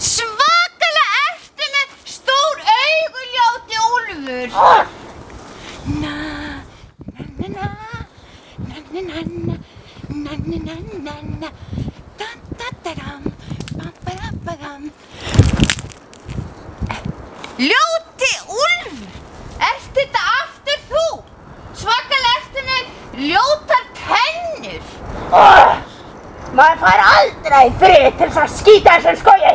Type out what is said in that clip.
Svakalega ertu með stór augu, ljóti úlfur. Ljóti úlfur, ert þetta aftur þú? Svakalega ertu með ljótar tennur. Maður fær aldrei frið til þess að skýta þessum skogi.